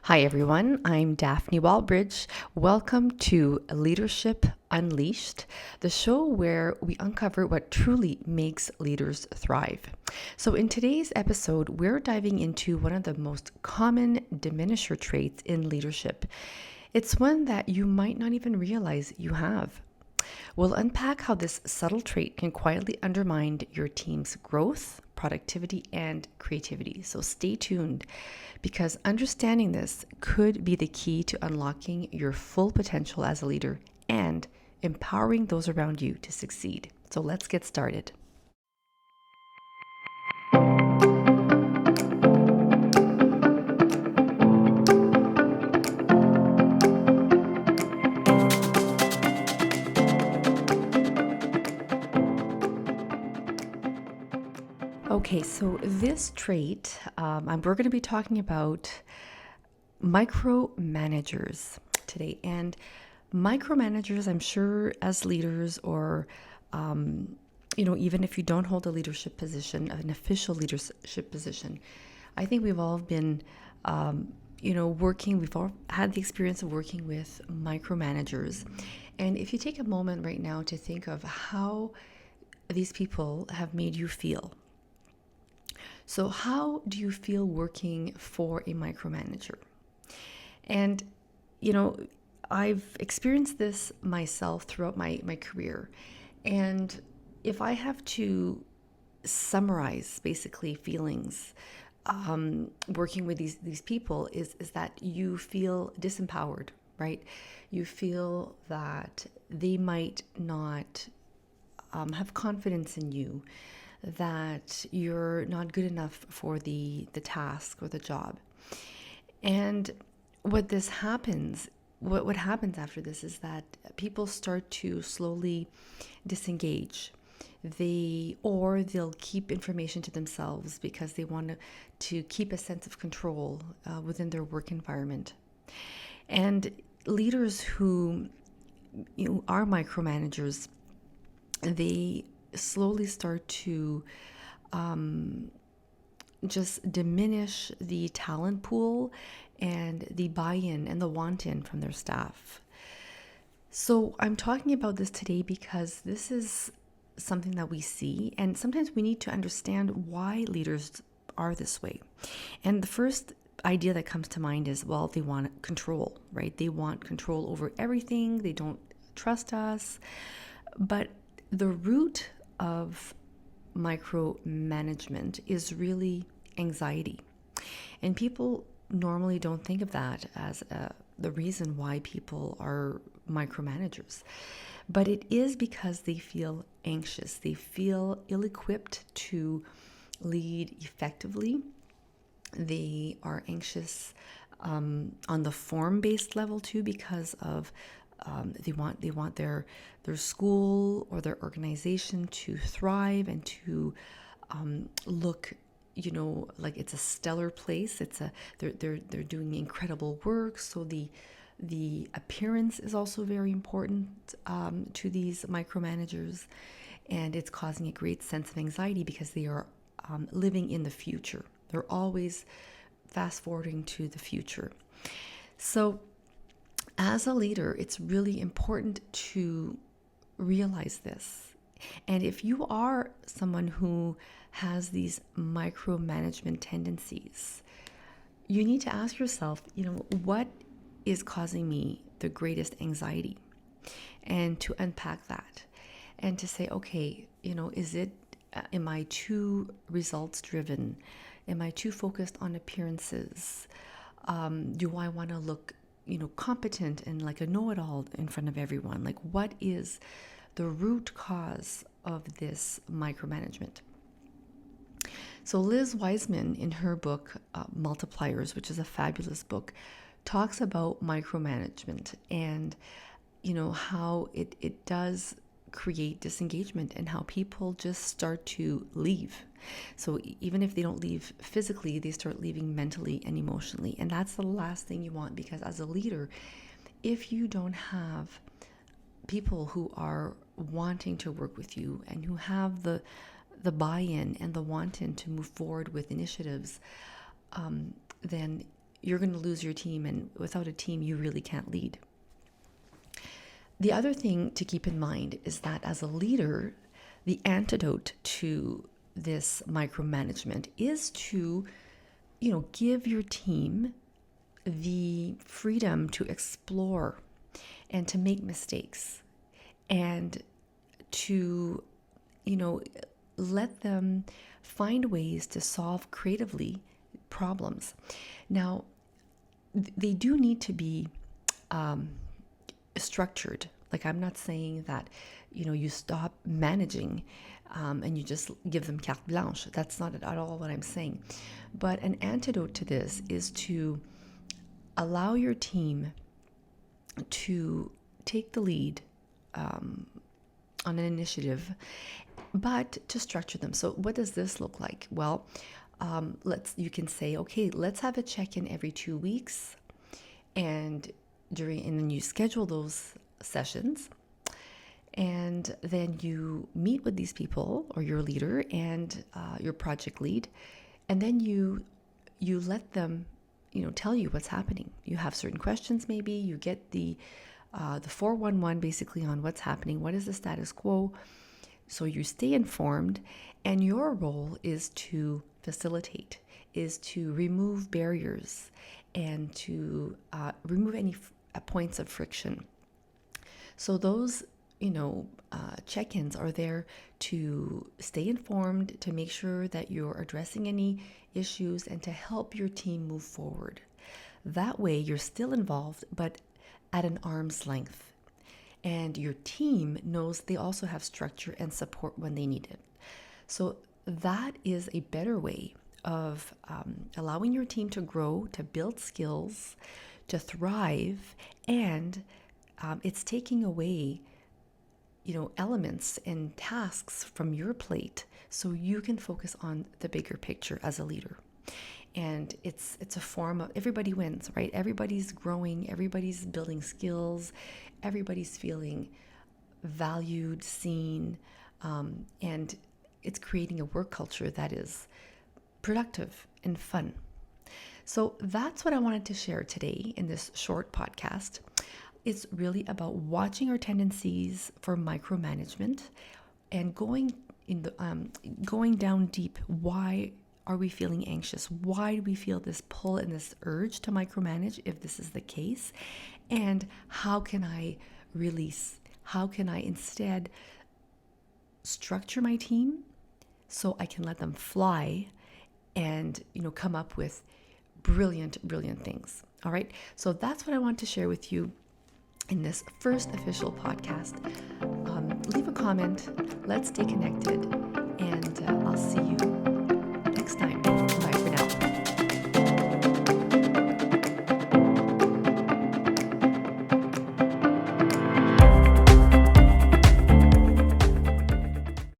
Hi, everyone. I'm Daphne Walbridge. Welcome to Leadership Unleashed, the show where we uncover what truly makes leaders thrive. So, in today's episode, we're diving into one of the most common diminisher traits in leadership. It's one that you might not even realize you have. We'll unpack how this subtle trait can quietly undermine your team's growth, productivity, and creativity. So stay tuned because understanding this could be the key to unlocking your full potential as a leader and empowering those around you to succeed. So let's get started. Okay, so this trait, we're going to be talking about micromanagers today. And micromanagers, I'm sure, as leaders, or even if you don't hold a leadership position, an official leadership position, I think we've all been, we've all had the experience of working with micromanagers. And if you take a moment right now to think of how these people have made you feel. So, how do you feel working for a micromanager? And, you know, I've experienced this myself throughout my career. And if I have to summarize basically feelings working with these people is that you feel disempowered, right? You feel that they might not have confidence in you, that you're not good enough for the task or the job. And what happens after this is that people start to slowly disengage. They'll keep information to themselves because they want to keep a sense of control within their work environment. And leaders who are micromanagers, they slowly start to just diminish the talent pool and the buy-in and the want-in from their staff. So I'm talking about this today because this is something that we see, and sometimes we need to understand why leaders are this way. And the first idea that comes to mind is, well, they want control, right? They want control over everything. They don't trust us. But the root of micromanagement is really anxiety. And people normally don't think of that as the reason why people are micromanagers. But it is because they feel anxious. They feel ill-equipped to lead effectively. They are anxious on the form-based level too, because of they want their school or their organization to thrive and to look, like it's a stellar place. They're doing incredible work. So the appearance is also very important to these micromanagers, and it's causing a great sense of anxiety because they are living in the future. They're always fast forwarding to the future. So as a leader, it's really important to realize this. And if you are someone who has these micromanagement tendencies, you need to ask yourself, what is causing me the greatest anxiety? And to unpack that and to say, okay, am I too results driven? Am I too focused on appearances? Do I want to look competent and like a know-it-all in front of everyone? Like, what is the root cause of this micromanagement? So Liz Wiseman, in her book Multipliers, which is a fabulous book, talks about micromanagement and how it does create disengagement and how people just start to leave. So even if they don't leave physically, they start leaving mentally and emotionally. And that's the last thing you want, because as a leader, if you don't have people who are wanting to work with you and who have the buy-in and the want-in to move forward with initiatives, then you're going to lose your team. And without a team, you really can't lead. The other thing to keep in mind is that as a leader, the antidote to this micromanagement is to, give your team the freedom to explore and to make mistakes and to, let them find ways to solve creatively problems. Now, they do need to be structured. Like, I'm not saying that, you stop managing and you just give them carte blanche. That's not at all what I'm saying. But an antidote to this is to allow your team to take the lead on an initiative, but to structure them. So what does this look like? Well, you can say, okay, let's have a check-in every 2 weeks, and then you schedule those sessions, and then you meet with these people or your leader and your project lead, and then you let them tell you what's happening. You have certain questions, maybe you get the 411 basically on what's happening, what is the status quo, so you stay informed. And your role is to facilitate, is to remove barriers and to remove any points of friction. So those check-ins are there to stay informed, to make sure that you're addressing any issues, and to help your team move forward. That way, you're still involved, but at an arm's length. And your team knows they also have structure and support when they need it. So that is a better way of allowing your team to grow, to build skills, to thrive, and it's taking away elements and tasks from your plate so you can focus on the bigger picture as a leader. And it's a form of everybody wins, right? Everybody's growing, everybody's building skills, everybody's feeling valued, seen, and it's creating a work culture that is productive and fun. So that's what I wanted to share today in this short podcast. It's really about watching our tendencies for micromanagement and going down deep. Why are we feeling anxious? Why do we feel this pull and this urge to micromanage if this is the case? And how can I release? How can I instead structure my team so I can let them fly and come up with brilliant things? All right. So that's what I want to share with you in this first official podcast. Leave a comment. Let's stay connected, and I'll see you next time.